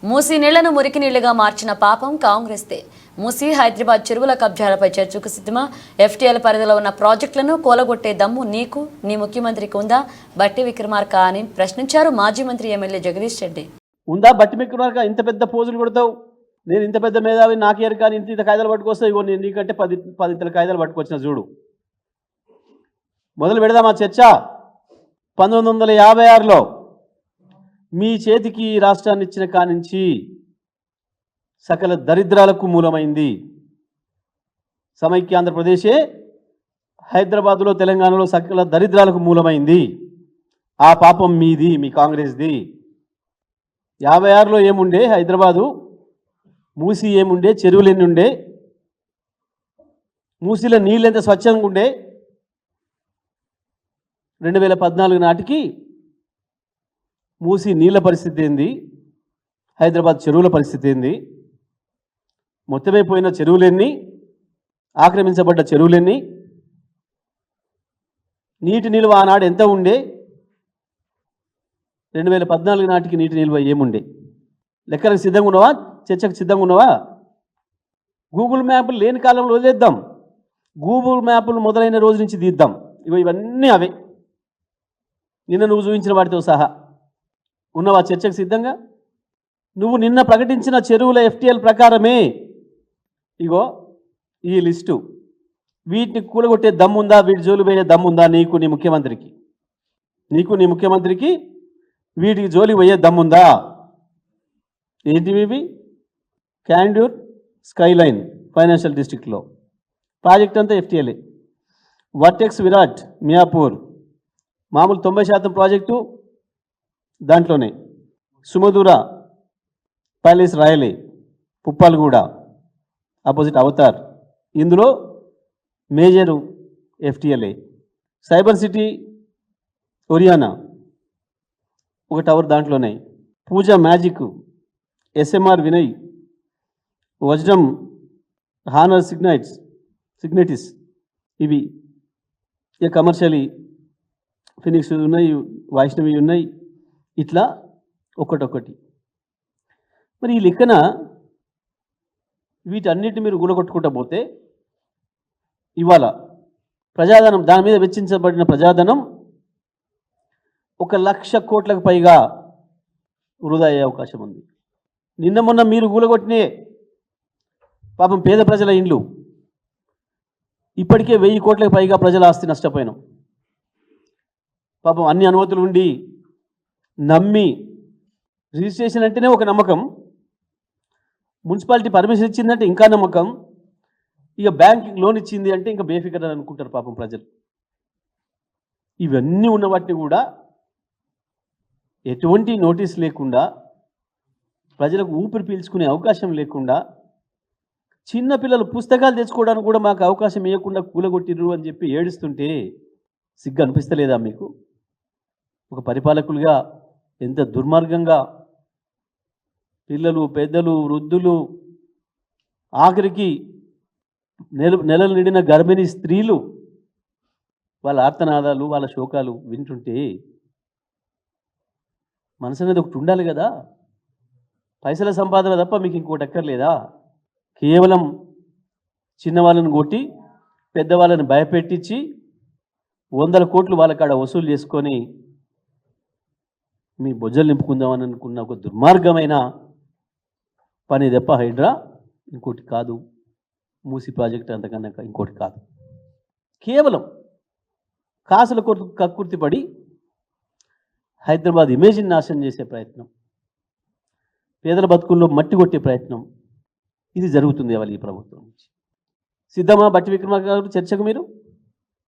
మూసీ నీళ్లను మురికి నీళ్లుగా మార్చిన పాపం కాంగ్రెస్దే. మూసీ హైదరాబాద్ చెరువుల కబ్జాలపై చర్చకు సిద్ధమా? ఎఫ్టీఎల్ పరిధిలో ఉన్న ప్రాజెక్టులను కూలగొట్టే దమ్ము నీకు, నీ ముఖ్యమంత్రికి ఉందా? బట్టి విక్రమార్క అని ప్రశ్నించారు మాజీ మంత్రి ఎమ్మెల్యే జగదీష్ రెడ్డి. ఉందా బట్టి విక్రమార్క? ఇంత పెద్ద పోజులు కొడతావు, నేను ఇంత పెద్ద మేధావి, నాకేరు కానీ ఇంత కాయిదాలు పట్టుకొస్తావు. ఇగో నేను నీకంటే 10 కాయిదాలు పట్టుకొచ్చిన చూడు. మొదలు పెడదామా చర్చ? 1956లో మీ చేతికి రాష్ట్రాన్ని ఇచ్చిన కానించి సకల దరిద్రాలకు మూలమైంది. సమైక్య ఆంధ్రప్రదేశే హైదరాబాదులో తెలంగాణలో సకల దరిద్రాలకు మూలమైంది. ఆ పాపం మీది, మీ కాంగ్రెస్ది. 56లో ఏముండే హైదరాబాదు? మూసీ ఏముండే? చెరువులు ఎన్ని ఉండే? మూసీలో నీళ్ళు ఎంత స్వచ్ఛంగా ఉండే? 2014 నాటికి మూసీ నీళ్ళ పరిస్థితి ఏంది? హైదరాబాద్ చెరువుల పరిస్థితి ఏంది? మొత్తమైపోయిన చెరువులెన్ని? ఆక్రమించబడ్డ చెరువులెన్ని? నీటి నిల్వ ఆనాడు ఎంత ఉండే? 2014 నాటికి నీటి నిల్వ ఏముండే? లెక్కలకు సిద్ధంగా ఉన్నావా? చర్చకు సిద్ధంగా ఉన్నావా? గూగుల్ మ్యాప్లు లేని కాలంలో వదిలేద్దాం, గూగుల్ మ్యాప్లు మొదలైన రోజు నుంచి తీద్దాం. ఇవన్నీ అవే, నిన్న నువ్వు చూపించిన వాటితో సహా. ఉన్నవా చర్చకు సిద్ధంగా? నువ్వు నిన్న ప్రకటించిన చెరువుల ఎఫ్టీఎల్ ప్రకారమే ఇగో ఈ లిస్టు. వీటిని కూలగొట్టే దమ్ముందా? వీటి జోలు పోయే దమ్ముందా నీకు, నీ ముఖ్యమంత్రికి? నీకు, నీ ముఖ్యమంత్రికి వీటికి జోలి పోయే దమ్ముందా? ఏంటివి ఇవి? క్యాండ్యూర్ స్కైలైన్ ఫైనాన్షియల్ డిస్ట్రిక్ట్లో ప్రాజెక్ట్ అంతా ఎఫ్టీఎల్ఏ. వర్టెక్స్ విరాట్ మియాపూర్ మామూలు 90% ప్రాజెక్టు దాంట్లోనే. సుమధుర ప్యాలెస్ రాయలే పుప్పాలగూడ ఆపోజిట్ అవతార్, ఇందులో మేజరు ఎఫ్టీఎల్ఏ. సైబర్ సిటీ ఒరియానా ఒక టవర్ దాంట్లోనే. పూజా మ్యాజిక్, ఎస్ఎంఆర్ వినయ్, వజ్రం హానర్ సిగ్నెటిస్ ఇవి ఇక కమర్షియలీ ఫినిక్స్ ఉన్నాయి, వైష్ణవి ఉన్నాయి. ఇట్లా ఒక్కటొక్కటి. మరి ఈ లెక్కన వీటన్నిటిని మీరు గులగొట్టుకుంటూ పోతే ఇవాళ ప్రజాధనం, దాని మీద వెచ్చించబడిన ప్రజాధనం 1,00,000 కోట్లకు పైగా వృధా అయ్యే అవకాశం ఉంది. నిన్న మొన్న మీరు కూలగొట్టినే పాపం పేద ప్రజల ఇండ్లు, ఇప్పటికే 1000 కోట్లకు పైగా ప్రజల ఆస్తి నష్టపోయినాం. పాపం అన్ని అనుమతులు ఉండి నమ్మి, రిజిస్ట్రేషన్ అంటేనే ఒక నమ్మకం, మున్సిపాలిటీ పర్మిషన్ ఇచ్చిందంటే ఇంకా నమ్మకం, ఇక బ్యాంకింగ్ లోన్ ఇచ్చింది అంటే ఇంకా బేఫికర్ అని అనుకుంటారు పాపం ప్రజలు. ఇవన్నీ ఉన్న వాటిని కూడా ఎటువంటి నోటీస్ లేకుండా, ప్రజలకు ఊపిరి పీల్చుకునే అవకాశం లేకుండా, చిన్నపిల్లలు పుస్తకాలు తెచ్చుకోవడానికి కూడా మాకు అవకాశం ఇవ్వకుండా కూలగొట్టిర్రు అని చెప్పి ఏడుస్తుంటే సిగ్గు అనిపిస్తలేదా మీకు? ఒక పరిపాలకులుగా ఎంత దుర్మార్గంగా పిల్లలు, పెద్దలు, వృద్ధులు, ఆఖరికి నెలలు నిండిన గర్భిణీ స్త్రీలు వాళ్ళ ఆర్తనాదాలు, వాళ్ళ శోకాలు వింటుంటే మనసు అనేది ఒకటి ఉండాలి కదా. పైసల సంపాదన తప్ప మీకు ఇంకోటి అక్కర్లేదా? కేవలం చిన్నవాళ్ళని కొట్టి పెద్దవాళ్ళని భయపెట్టించి 100 కోట్లు వాళ్ళ కాడ వసూలు చేసుకొని మీ బొజ్జలు నింపుకుందామని అనుకున్న ఒక దుర్మార్గమైన పని తప్ప హైడ్రా ఇంకోటి కాదు. మూసీ ప్రాజెక్ట్ అంతకన్నా ఇంకోటి కాదు. కేవలం కాసుల కక్కుర్తి పడి హైదరాబాద్ ఇమేజ్ని నాశనం చేసే ప్రయత్నం, పేదల బతుకుల్లో మట్టి కొట్టే ప్రయత్నం, ఇది జరుగుతుంది ఇవాళ ఈ ప్రభుత్వం నుంచి. సిద్ధమా బట్టి విక్రమార్క గారు చర్చకు మీరు?